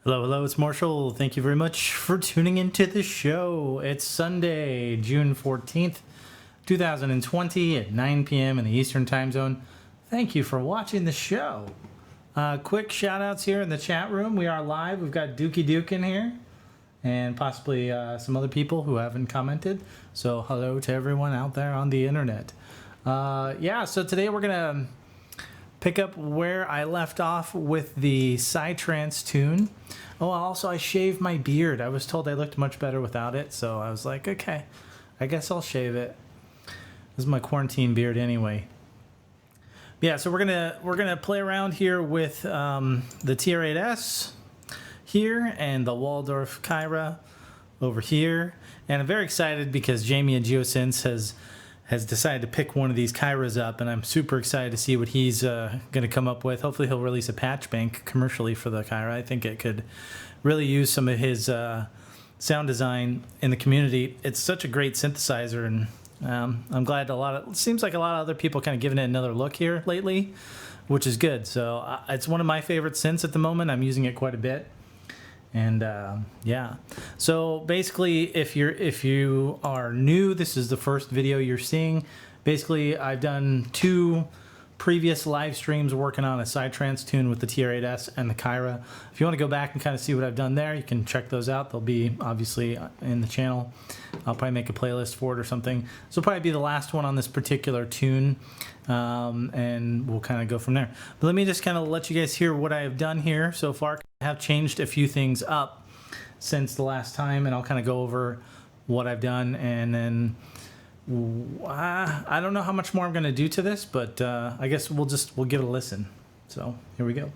Hello, hello, it's Marshall. Thank you very much for tuning into the show. It's Sunday, June 14th, 2020 at 9 p.m. in the Eastern Time Zone. Thank you for watching the show. Quick shout outs here in the chat room. We are live. We've got Dookie Duke in here and possibly some other people who haven't commented. So hello to everyone out there on the internet. So today we're going to pick up where I left off with the Psytrance tune. Oh, also I shaved my beard. I was told I looked much better without it, so I was like, okay, I guess I'll shave it. This is my quarantine beard anyway. Yeah, so we're gonna play around here with the TR-8S here and the Waldorf Kyra over here, and I'm very excited because Jamie at GeoSynths has decided to pick one of these Kyras up, and I'm super excited to see what he's going to come up with. Hopefully he'll release a patch bank commercially for the Kyra. I think it could really use some of his sound design in the community. It's such a great synthesizer, and I'm glad it seems like a lot of other people kind of giving it another look here lately, which is good. So it's one of my favorite synths at the moment. I'm using it quite a bit. And yeah, so basically if you are new, this is the first video you're seeing. Basically I've done 2 previous live streams working on a Psytrance tune with the TR-8S and the Kyra. If you want to go back and kind of see what I've done there, you can check those out. They'll be obviously in the channel. I'll probably make a playlist for it or something. This will probably be the last one on this particular tune, and we'll kind of go from there. But let me just kind of let you guys hear what I have done here so far. I have changed a few things up since the last time, and I'll kind of go over what I've done, and then I don't know how much more I'm going to do to this, but I guess we'll give it a listen. So here we go.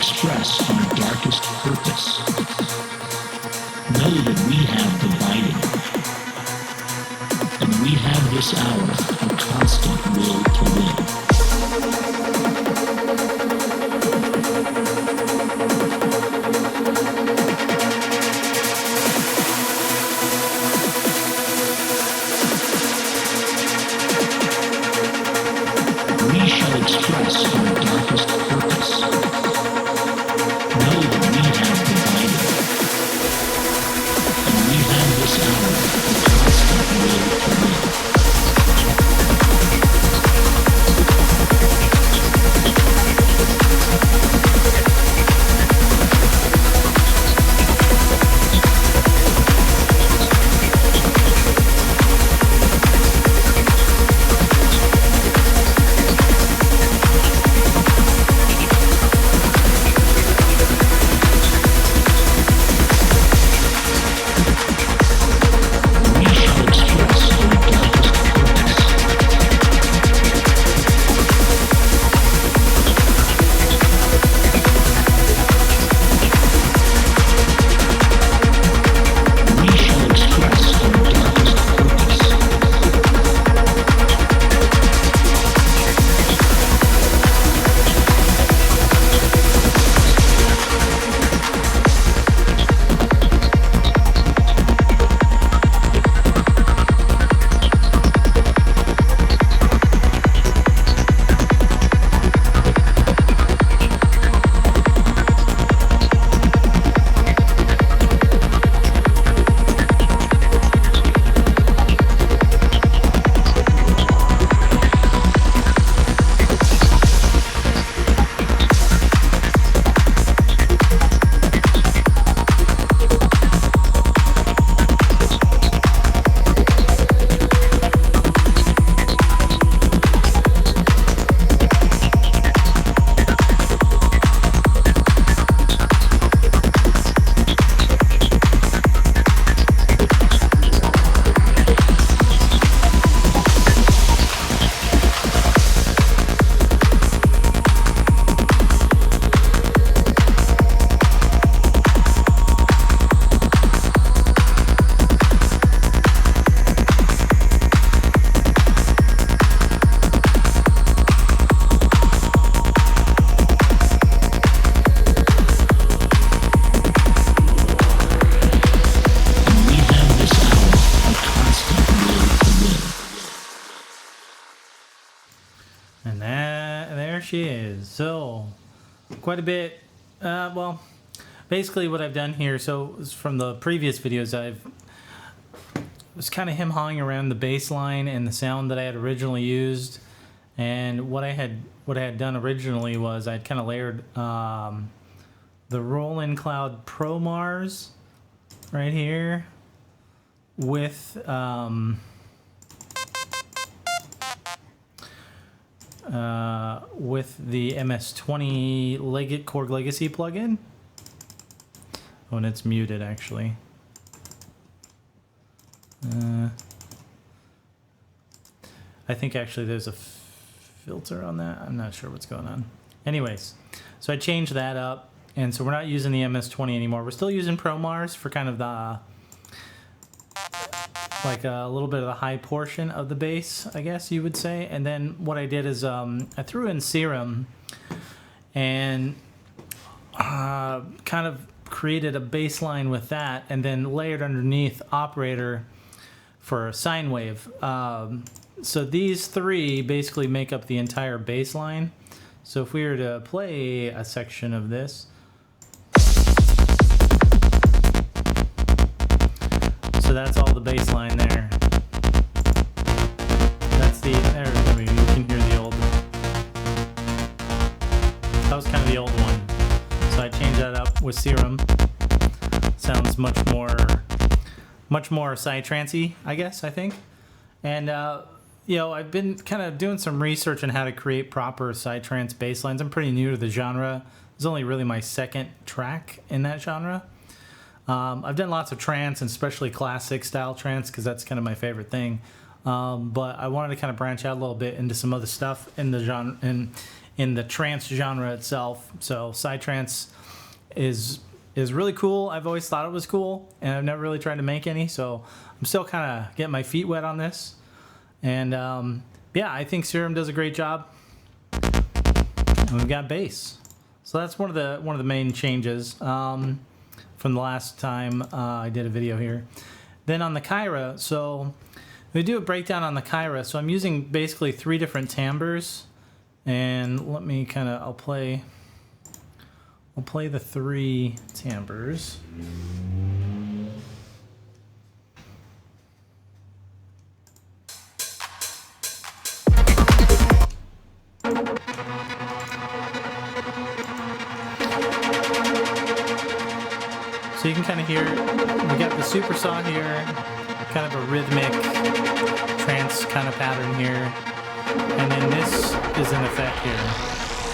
express our darkest purpose. Know that we have provided, and we have this hour a constant will to live. she is. So, quite a bit. Well, basically what I've done here, so from the previous videos, it was kind of him-hawing around the bass line and the sound that I had originally used. And what I had done originally was I'd kind of layered the Roland Cloud Pro Mars right here with the MS-20 Korg Legacy plugin. Oh, and it's muted actually. I think actually there's a filter on that. I'm not sure what's going on. Anyways, so I changed that up, and so we're not using the MS-20 anymore. We're still using Pro Mars for kind of the like a little bit of the high portion of the bass, I guess you would say. And then what I did is I threw in Serum and kind of created a bass line with that, and then layered underneath Operator for a sine wave. So these three basically make up the entire bass line. So if we were to play a section of this, so that's all the bass line there. That's the, there we go, you can hear the old, that was kind of the old one. So I changed that up with Serum. Sounds much more psy-trancey, I guess, I think. And, you know, I've been kind of doing some research on how to create proper psy-trance bass lines. I'm pretty new to the genre. It's only really my second track in that genre. I've done lots of trance, and especially classic style trance, because that's kind of my favorite thing. But I wanted to kind of branch out a little bit into some other stuff in the genre, in the trance genre itself. So psy-trance is really cool. I've always thought it was cool, and I've never really tried to make any. So I'm still kind of getting my feet wet on this. And yeah, I think Serum does a great job. And we've got bass. So that's one of the main changes from the last time I did a video here. Then on the Kyra, so we do a breakdown on the Kyra. So I'm using basically 3 different timbres, and let me kind of, I'll play the 3 timbres. So you can kind of hear, we got the super saw here, kind of a rhythmic trance kind of pattern here. And then this is an effect here,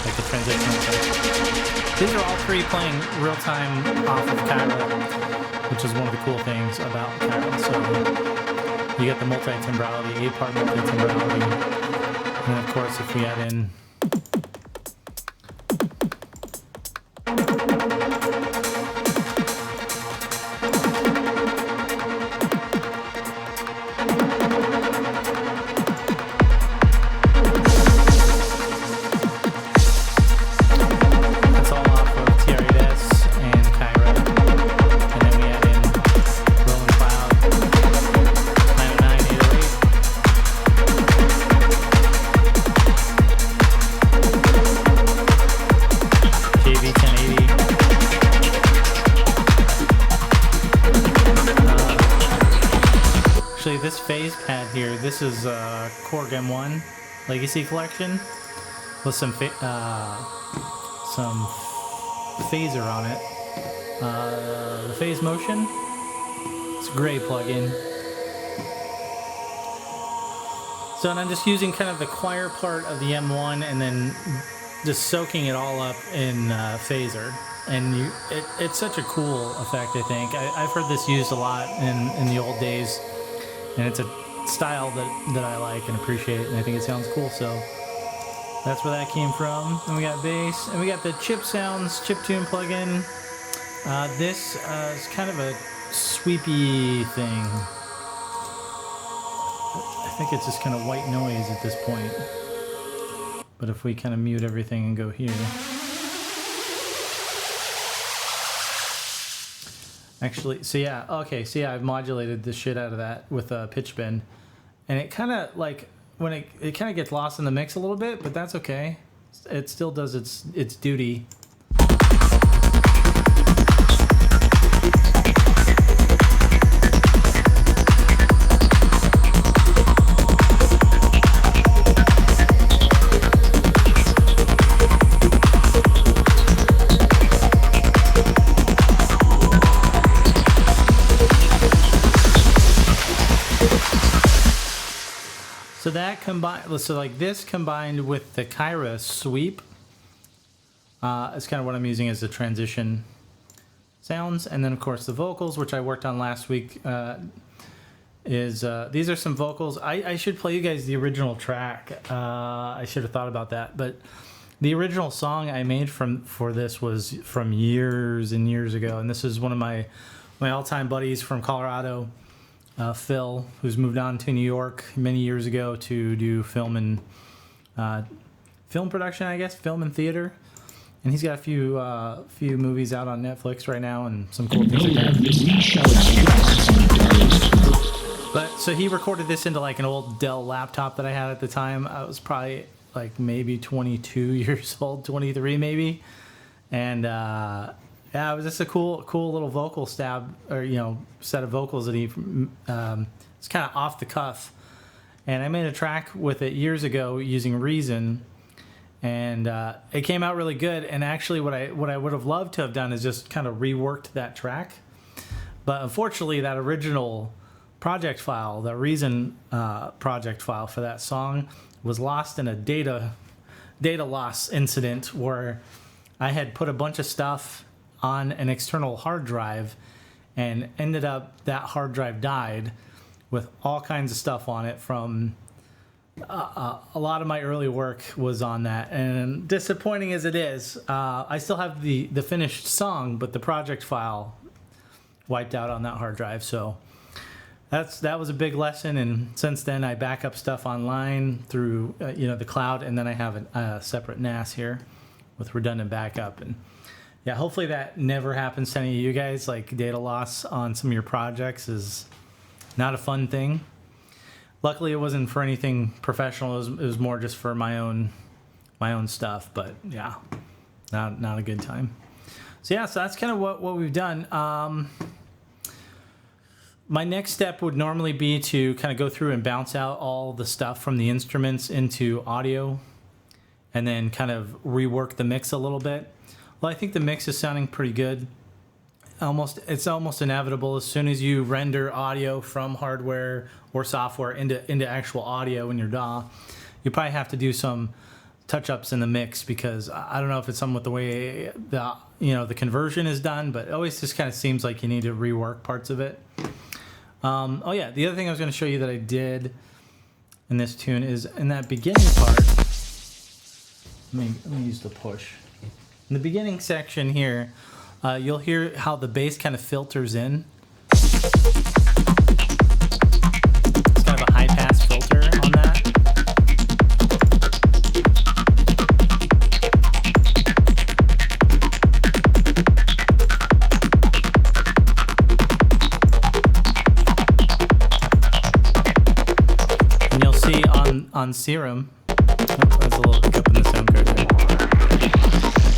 like the transition effect. These are all 3 playing real time off of Kyra, which is one of the cool things about Kyra. So you get the multi-timbrality, 8-part multi-timbrality. And then of course if we add in this phase pad here, this is Korg M1 Legacy Collection with some phaser on it. The phase motion, it's a great plugin. So, and I'm just using kind of the choir part of the M1 and then just soaking it all up in phaser. And it's such a cool effect, I think. I've heard this used a lot in the old days. And it's a style that I like and appreciate, and I think it sounds cool, so that's where that came from. And we got bass, and we got the Chip Sounds chiptune plugin. This is kind of a sweepy thing. I think it's just kind of white noise at this point. But if we kind of mute everything and go here. Actually, so yeah, okay, so yeah, I've modulated the shit out of that with a pitch bend. And it kind of, like, when it kind of gets lost in the mix a little bit, but that's okay. it still does its duty. So that combined, so like this combined with the Kyra sweep, is kind of what I'm using as the transition sounds. And then of course the vocals, which I worked on last week, these are some vocals. I should play you guys the original track. I should have thought about that, but the original song I made for this was from years and years ago. And this is one of my all-time buddies from Colorado, Phil, who's moved on to New York many years ago to do film and film production, I guess, film and theater. And he's got a few movies out on Netflix right now and some cool things like that. But so he recorded this into like an old Dell laptop that I had at the time. I was probably like maybe 22 years old, 23 maybe, and yeah, it was just a cool little vocal stab, or set of vocals that he it's kind of off the cuff. And I made a track with it years ago using Reason, and it came out really good. And actually, what I would have loved to have done is just kind of reworked that track, but unfortunately, that original project file, the Reason project file for that song, was lost in a data loss incident where I had put a bunch of stuff on an external hard drive, and ended up that hard drive died with all kinds of stuff on it from a lot of my early work was on that. And disappointing as it is, I still have the finished song, but the project file wiped out on that hard drive. So that was a big lesson. And since then I back up stuff online through the cloud, and then I have a separate NAS here with redundant backup. And yeah, hopefully that never happens to any of you guys. Like, data loss on some of your projects is not a fun thing. Luckily, it wasn't for anything professional. It was more just for my own stuff. But yeah, not a good time. So yeah, so that's kind of what we've done. My next step would normally be to kind of go through and bounce out all the stuff from the instruments into audio, and then kind of rework the mix a little bit. Well, I think the mix is sounding pretty good. It's almost inevitable as soon as you render audio from hardware or software into actual audio in your DAW, you probably have to do some touch-ups in the mix, because I don't know if it's something with the way the conversion is done, but it always just kind of seems like you need to rework parts of it. Oh yeah, the other thing I was going to show you that I did in this tune is in that beginning part. Let me use the push. In the beginning section here, you'll hear how the bass kind of filters in. It's kind of a high-pass filter on that. And you'll see on Serum, that's a little hiccup in the sound card there.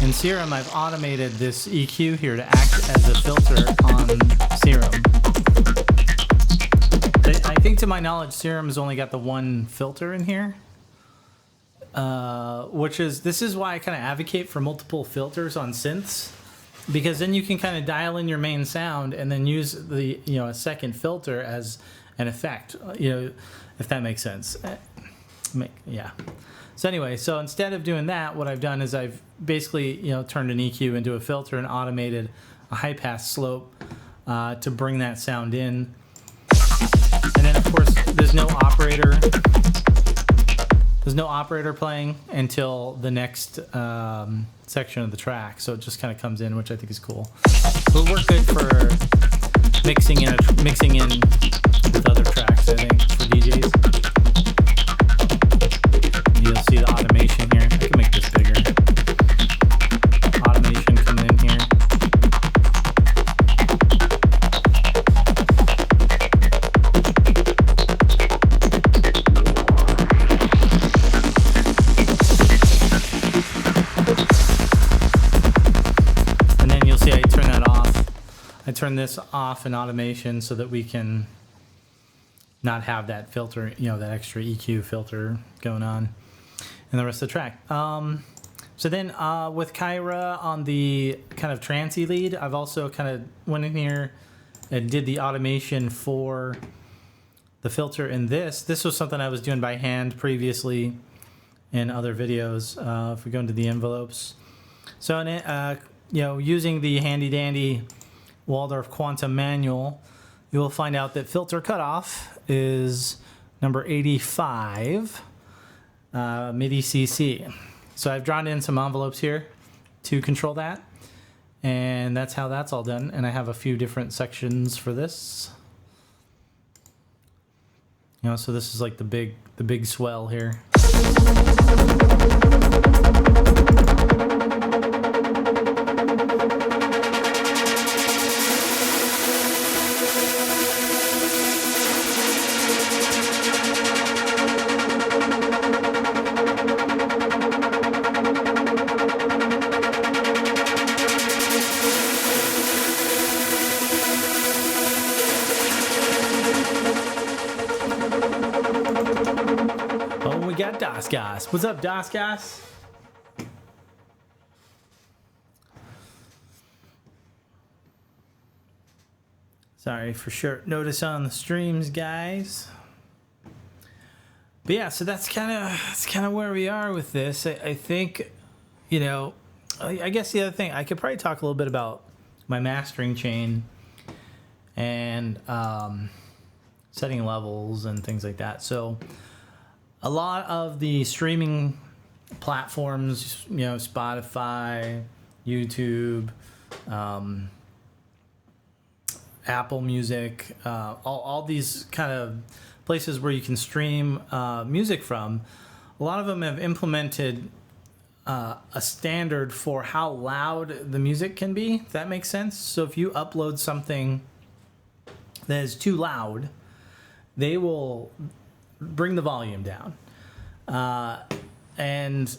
In Serum, I've automated this EQ here to act as a filter on Serum. I think, to my knowledge, Serum has only got the one filter in here, this is why I kind of advocate for multiple filters on synths, because then you can kind of dial in your main sound and then use a second filter as an effect, if that makes sense. Yeah. So anyway, so instead of doing that, what I've done is I've basically, turned an EQ into a filter and automated a high pass slope to bring that sound in. And then of course, there's no operator playing until the next section of the track. So it just kind of comes in, which I think is cool. So it'll work good for mixing in with other tracks, I think, for DJs. You'll see the automation here. I can make this bigger. Automation coming in here. I turn this off in automation so that we can not have that filter, that extra EQ filter going on in the rest of the track. So then with Kyra on the kind of trancey lead, I've also kind of went in here and did the automation for the filter in this. This was something I was doing by hand previously in other videos. If we go into the envelopes. So in it, using the handy dandy Waldorf Quantum manual, you will find out that filter cutoff is number 85, MIDI CC. So I've drawn in some envelopes here to control that, and that's how that's all done. And I have a few different sections for this. So this is like the big swell here. Gas. What's up, Gas? Sorry for short notice on the streams, guys. But yeah, so that's kind of where we are with this. I think, I guess the other thing, I could probably talk a little bit about my mastering chain and setting levels and things like that. So a lot of the streaming platforms, Spotify, YouTube, Apple Music, all these kind of places where you can stream music from, a lot of them have implemented a standard for how loud the music can be, if that makes sense. So if you upload something that is too loud, they will bring the volume down. And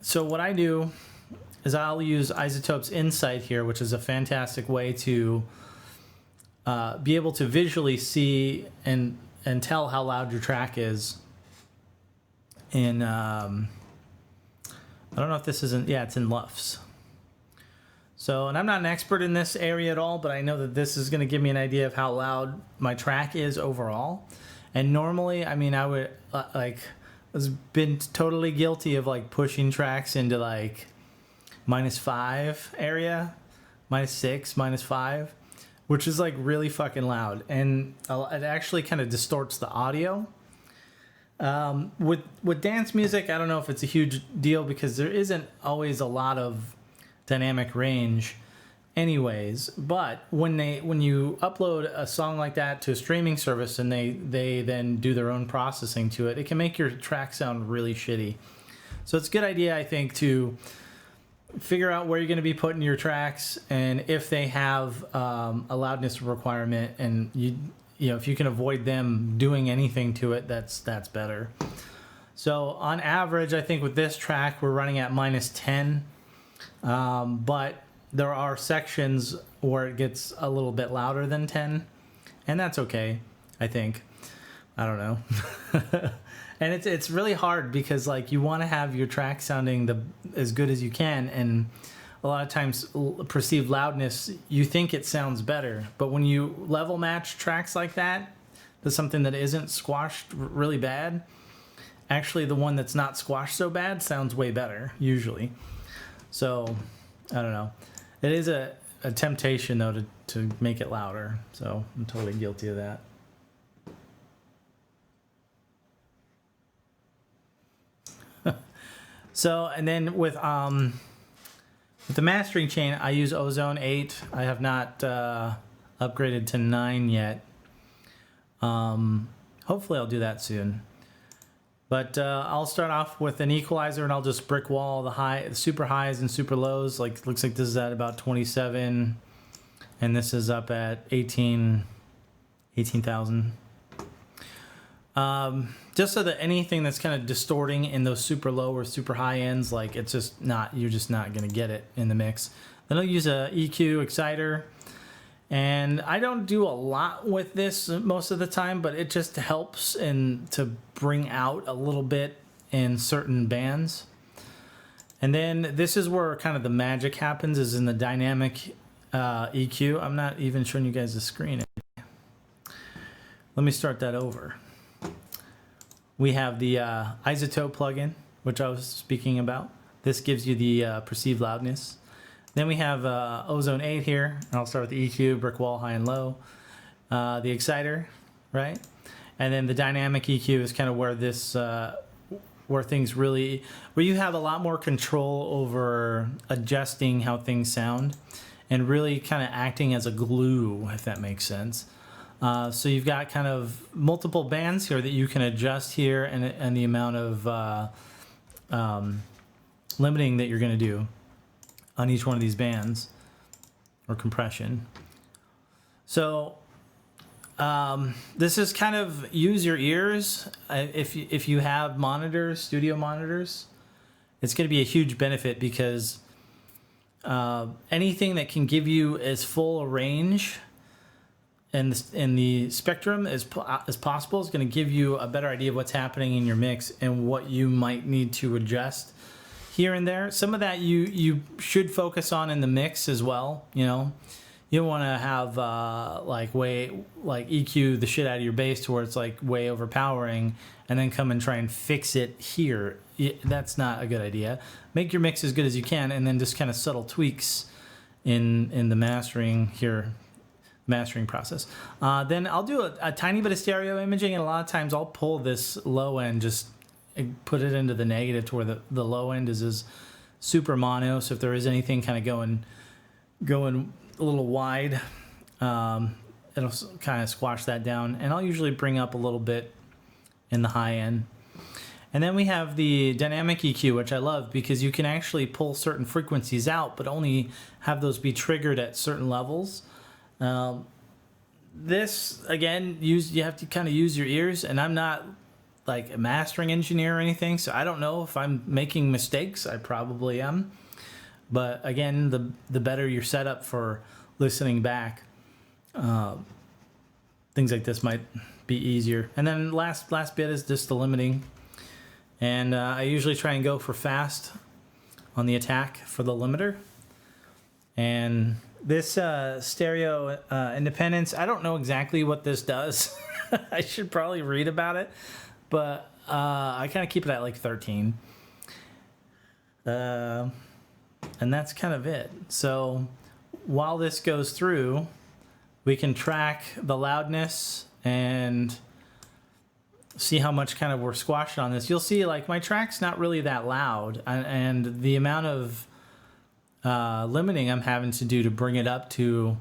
so what I do is I'll use iZotope's Insight here, which is a fantastic way to be able to visually see and tell how loud your track is. In I don't know if this isn't, it's in LUFS. So, and I'm not an expert in this area at all, but I know that this is going to give me an idea of how loud my track is overall. And normally, I would been totally guilty of pushing tracks into -5 area, -6, -5, which is really fucking loud, and it actually kind of distorts the audio. With dance music, I don't know if it's a huge deal because there isn't always a lot of dynamic range anyways, but when you upload a song like that to a streaming service and they then do their own processing to it, it can make your track sound really shitty. So it's a good idea, I think, to figure out where you're going to be putting your tracks and if they have a loudness requirement, and if you can avoid them doing anything to it, that's better. So on average, I think with this track we're running at -10, but there are sections where it gets a little bit louder than 10, and that's okay, I think. I don't know. And it's really hard because you want to have your track sounding as good as you can, and a lot of times perceived loudness, you think it sounds better, but when you level match tracks like that to something that isn't squashed really bad, actually the one that's not squashed so bad sounds way better usually. So I don't know. It is a temptation, though, to make it louder. So I'm totally guilty of that. So, and then with the mastering chain, I use Ozone 8. I have not upgraded to 9 yet. Hopefully I'll do that soon. But I'll start off with an equalizer, and I'll just brick wall the super highs and super lows. Looks like this is at about 27, and this is up at 18,000. Just so that anything that's kind of distorting in those super low or super high ends, it's just not, you're just not gonna get it in the mix. Then I'll use a EQ exciter, And I don't do a lot with this most of the time, but it just helps to bring out a little bit in certain bands. And then this is where kind of the magic happens, is in the dynamic EQ. I'm not even showing you guys the screen. Let me start that over. We have the Isotope plugin, which I was speaking about. This gives you the perceived loudness. Then we have Ozone 8 here. And I'll start with the EQ, brick wall, high and low. The exciter, right? And then the dynamic EQ is kind of where this, where you have a lot more control over adjusting how things sound and really kind of acting as a glue, if that makes sense. So you've got kind of multiple bands here that you can adjust here, and the amount of limiting that you're going to do on each one of these bands, or compression. So this is kind of use your ears. If you have monitors, studio monitors, it's going to be a huge benefit, because anything that can give you as full a range in the spectrum as possible is going to give you a better idea of what's happening in your mix and what you might need to adjust here and there. Some of that you should focus on in the mix as well. You know, you don't want to have like EQ the shit out of your bass to where it's like way overpowering, and then come and try and fix it here. That's not a good idea. Make your mix as good as you can, and then just kind of subtle tweaks in the mastering process. Then I'll do a tiny bit of stereo imaging, and a lot of times I'll pull this low end, just put it into the negative to where the low end is super mono. So if there is anything kind of going a little wide, it'll kind of squash that down. And I'll usually bring up a little bit in the high end. And then we have the dynamic EQ, which I love, because you can actually pull certain frequencies out, but only have those be triggered at certain levels. This, again, you have to kind of use your ears, and I'm not like a mastering engineer or anything, so I don't know if I'm making mistakes. I probably am. But again, the better your setup for listening back, things like this might be easier. And then last bit is just the limiting. And I usually try and go for fast on the attack for the limiter. And this stereo independence, I don't know exactly what this does. I should probably read about it, but I kind of keep it at like 13. And that's kind of it. So while this goes through, we can track the loudness and see how much kind of we're squashed on this. You'll see like my track's not really that loud, and the amount of limiting I'm having to do to bring it up to,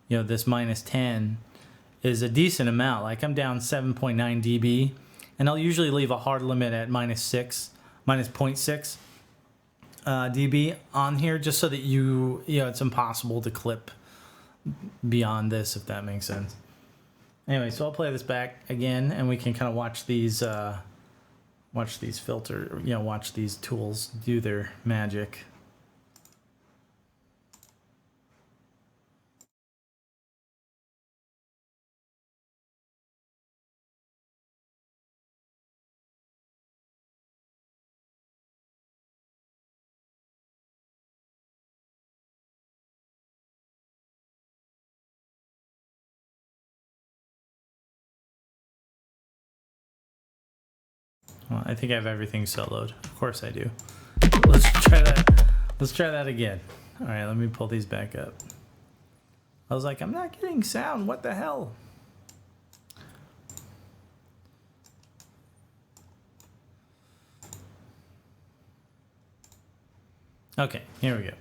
this -10 is a decent amount. Like I'm down 7.9 dB, and I'll usually leave a hard limit at -0.6 dB on here, just so that it's impossible to clip beyond this, if that makes sense. Anyway, so I'll play this back again, and we can kind of watch these filter, watch these tools do their magic. Well, I think I have everything soloed. Of course I do. Let's try that again. All right, let me pull these back up. I was like, I'm not getting sound. What the hell? Okay, here we go.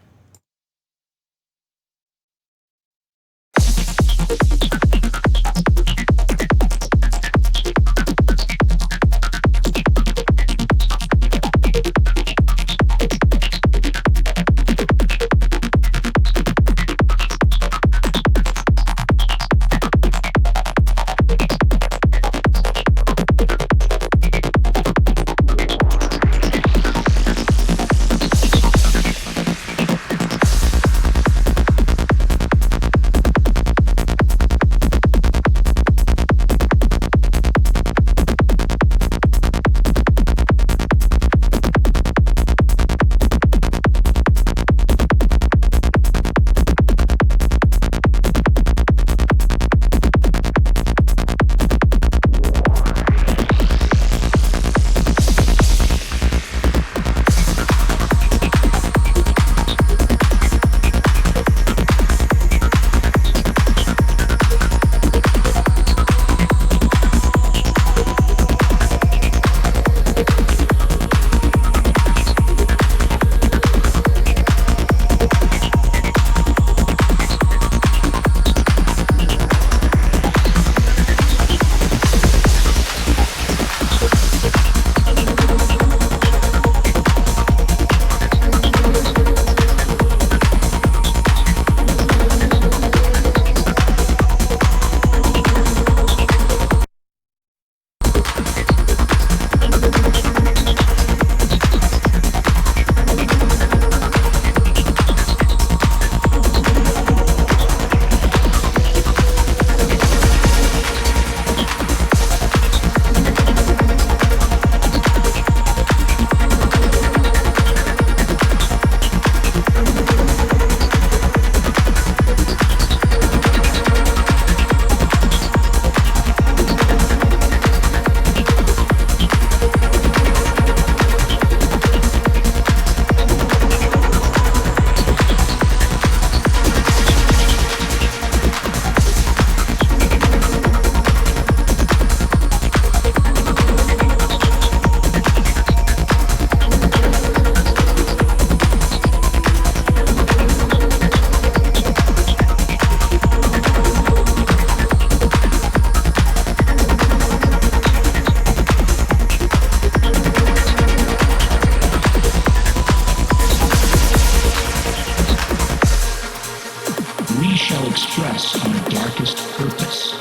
shall express our darkest purpose.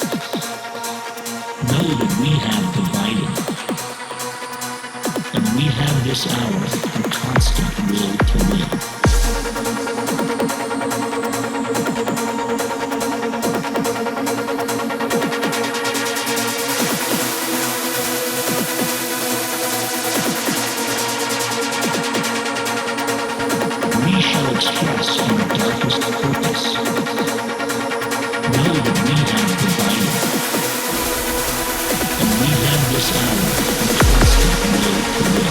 Know that we have divided, and we have this hour a constant will to live. We shall express our darkest purpose. Know that we have divided, and we have this hour a constant will to live.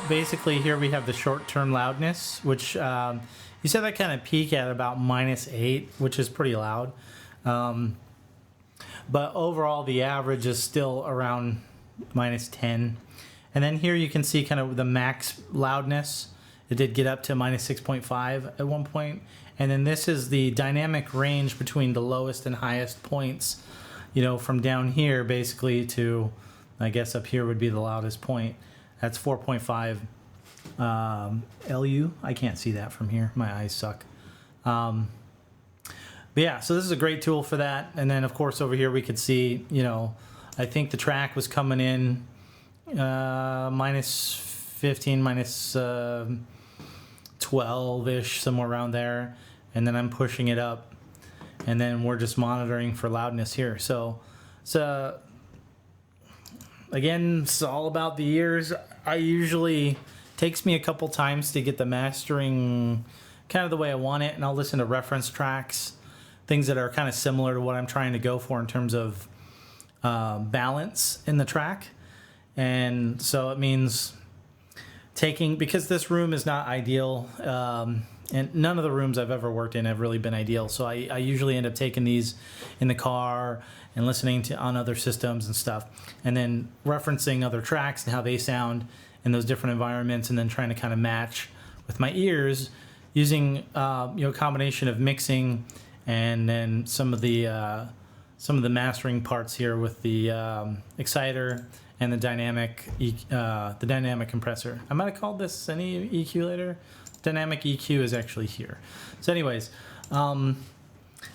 Basically, here we have the short-term loudness, which you said that kind of peak at about -8, which is pretty loud. But overall, the average is still around -10. And then here you can see kind of the max loudness. It did get up to -6.5 at one point. And then this is the dynamic range between the lowest and highest points, you know, from down here basically to, I guess up here would be the loudest point. That's 4.5 LU. I can't see that from here. My eyes suck. But yeah, so this is a great tool for that. And then, of course, over here we could see, you know, I think the track was coming in -15, -12-ish, somewhere around there. And then I'm pushing it up. And then we're just monitoring for loudness here. So it's again, it's all about the ears. I usually takes me a couple times to get the mastering kind of the way I want it, and I'll listen to reference tracks, things that are kind of similar to what I'm trying to go for in terms of balance in the track. And so it means taking, because this room is not ideal, and none of the rooms I've ever worked in have really been ideal. So I usually end up taking these in the car and listening to on other systems and stuff, and then referencing other tracks and how they sound in those different environments, and then trying to kind of match with my ears using you know, a combination of mixing and then some of the mastering parts here with the exciter and the dynamic compressor. I might have called this any EQ later. Dynamic EQ is actually here. So anyways,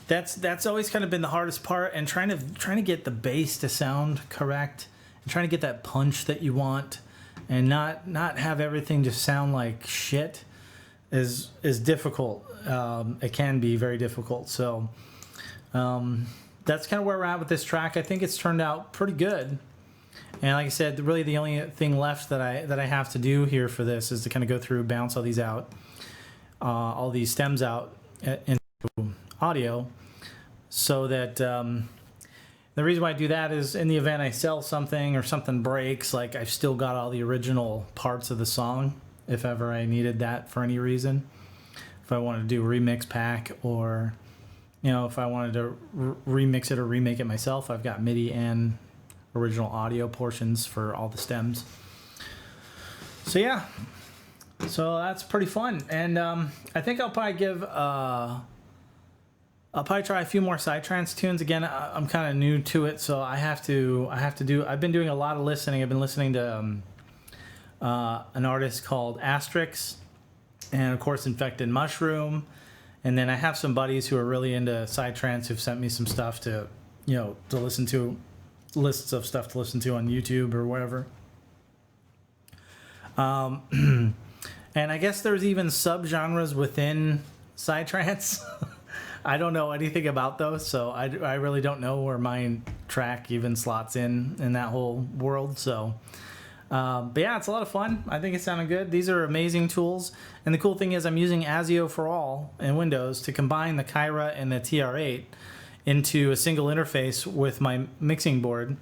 that's always kind of been the hardest part, and trying to get the bass to sound correct, and trying to get that punch that you want, and not have everything just sound like shit is difficult. It can be very difficult. So that's kind of where we're at with this track. I think it's turned out pretty good. And like I said, really the only thing left that I have to do here for this is to kind of go through, bounce all these out, all these stems out into audio, so that the reason why I do that is in the event I sell something or something breaks, like I've still got all the original parts of the song if ever I needed that for any reason. If I wanted to do a remix pack, or you know, if I wanted to remix it or remake it myself, I've got MIDI and original audio portions for all the stems. So yeah, so that's pretty fun. And I think I'll probably give I'll probably try a few more Psytrance tunes. Again, I'm kind of new to it, so I've been doing a lot of listening. I've been listening to an artist called Asterix, and of course Infected Mushroom. And then I have some buddies who are really into Psytrance who've sent me some stuff to, you know, to listen to, lists of stuff to listen to on YouTube or wherever. And I guess there's even subgenres within psy-trance. I don't know anything about those, so I really don't know where my track even slots in that whole world. So, but yeah, it's a lot of fun. I think it sounded good. These are amazing tools. And the cool thing is I'm using ASIO for All in Windows to combine the Kyra and the TR8 into a single interface with my mixing board.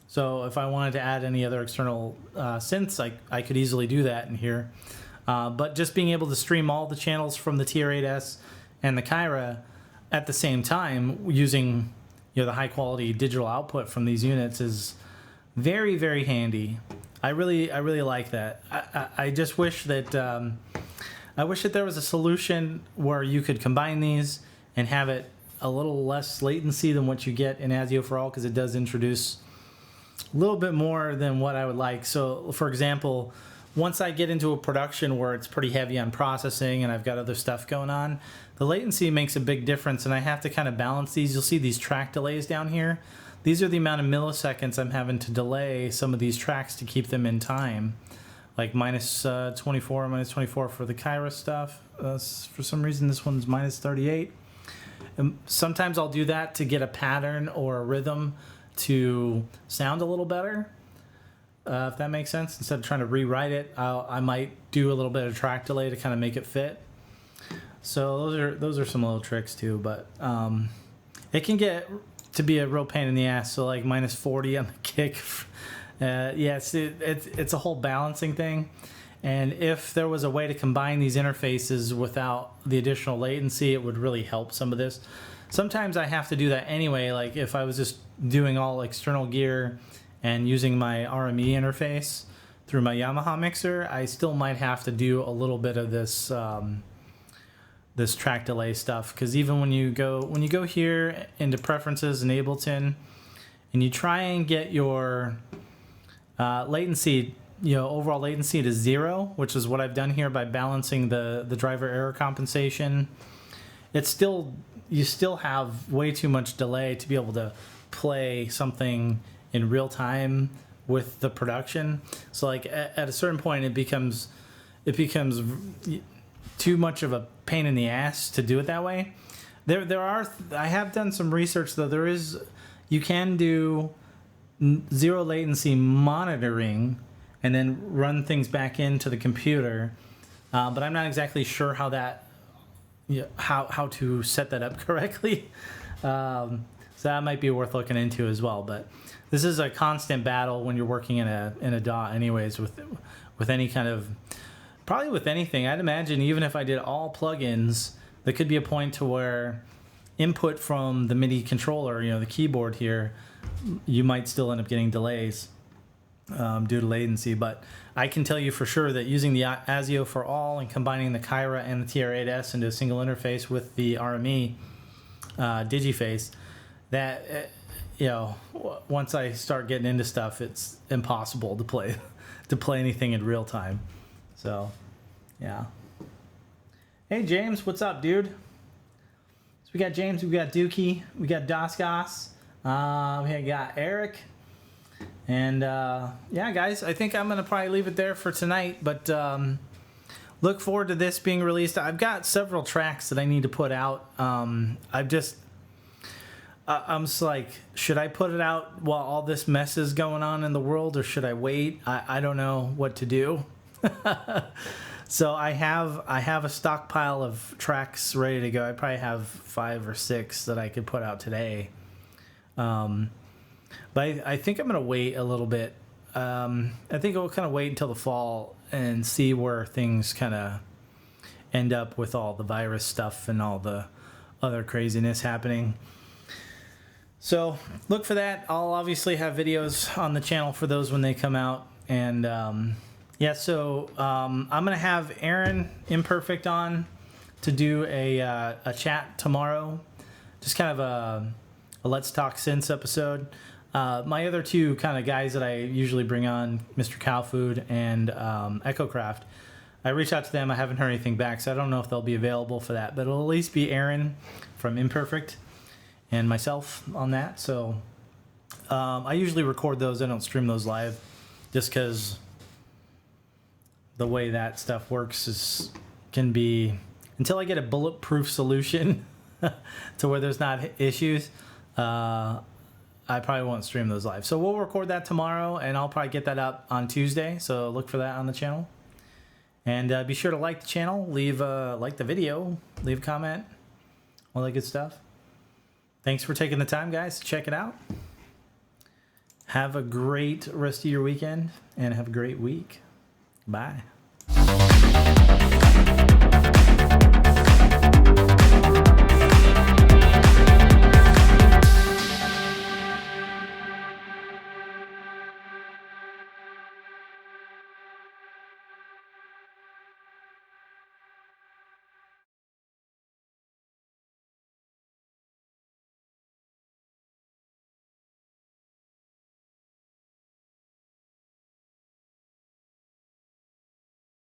So if I wanted to add any other external synths, I could easily do that in here. But just being able to stream all the channels from the TR8S and the Kyra at the same time using the high quality digital output from these units is very, very handy. I really like that. I just wish that there was a solution where you could combine these and have it a little less latency than what you get in ASIO for All, because it does introduce a little bit more than what I would like. So, for example, once I get into a production where it's pretty heavy on processing and I've got other stuff going on, the latency makes a big difference, and I have to kind of balance these. You'll see these track delays down here. These are the amount of milliseconds I'm having to delay some of these tracks to keep them in time. Like minus 24 for the Kyra stuff. For some reason, this one's minus 38. And sometimes I'll do that to get a pattern or a rhythm to sound a little better, if that makes sense. Instead of trying to rewrite it, I might do a little bit of track delay to kind of make it fit. So those are some little tricks too, but it can get to be a real pain in the ass. So like minus 40 on the kick, yeah, it's a whole balancing thing. And if there was a way to combine these interfaces without the additional latency, it would really help some of this. Sometimes I have to do that anyway. Like if I was just doing all external gear and using my RME interface through my Yamaha mixer, I still might have to do a little bit of this this track delay stuff, because even when you go here into preferences in Ableton and you try and get your latency, overall latency to 0, which is what I've done here by balancing the driver error compensation, you still have way too much delay to be able to play something in real time with the production. So like at a certain point it becomes too much of a pain in the ass to do it that way. I have done some research though. You can do zero latency monitoring and then run things back into the computer, but I'm not exactly sure how to set that up correctly. So that might be worth looking into as well. But this is a constant battle when you're working in a DAW anyways, with any kind of, probably with anything. I'd imagine even if I did all plugins, there could be a point to where input from the MIDI controller, the keyboard here, you might still end up getting delays due to latency. But I can tell you for sure that using the ASIO for All and combining the Kyra and the TR8S into a single interface with the RME digiface, that once I start getting into stuff, it's impossible to play anything in real time. So, yeah. Hey, James, what's up, dude? So we got James, we got Dookie, we got Dasgas, we got Eric. And, yeah, guys, I think I'm going to probably leave it there for tonight. But look forward to this being released. I've got several tracks that I need to put out. I'm just like, should I put it out while all this mess is going on in the world, or should I wait? I don't know what to do. So I have a stockpile of tracks ready to go. I probably have 5 or 6 that I could put out today. But I think I'm going to wait a little bit. I think I'll kind of wait until the fall and see where things kind of end up with all the virus stuff and all the other craziness happening. So look for that. I'll obviously have videos on the channel for those when they come out. And yeah, so I'm going to have Aaron Imperfect on to do a chat tomorrow. Just kind of a Let's Talk Synths episode. My other two kind of guys that I usually bring on, Mr. Cowfood and EchoCraft, I reached out to them. I haven't heard anything back, so I don't know if they'll be available for that. But it'll at least be Aaron from Imperfect and myself on that. So I usually record those. I don't stream those live just because the way that stuff works can be until I get a bulletproof solution to where there's not issues, I probably won't stream those live. So we'll record that tomorrow, and I'll probably get that up on Tuesday. So look for that on the channel. And be sure to like the channel, like the video, leave a comment, all that good stuff. Thanks for taking the time, guys, to check it out. Have a great rest of your weekend, and have a great week. Bye.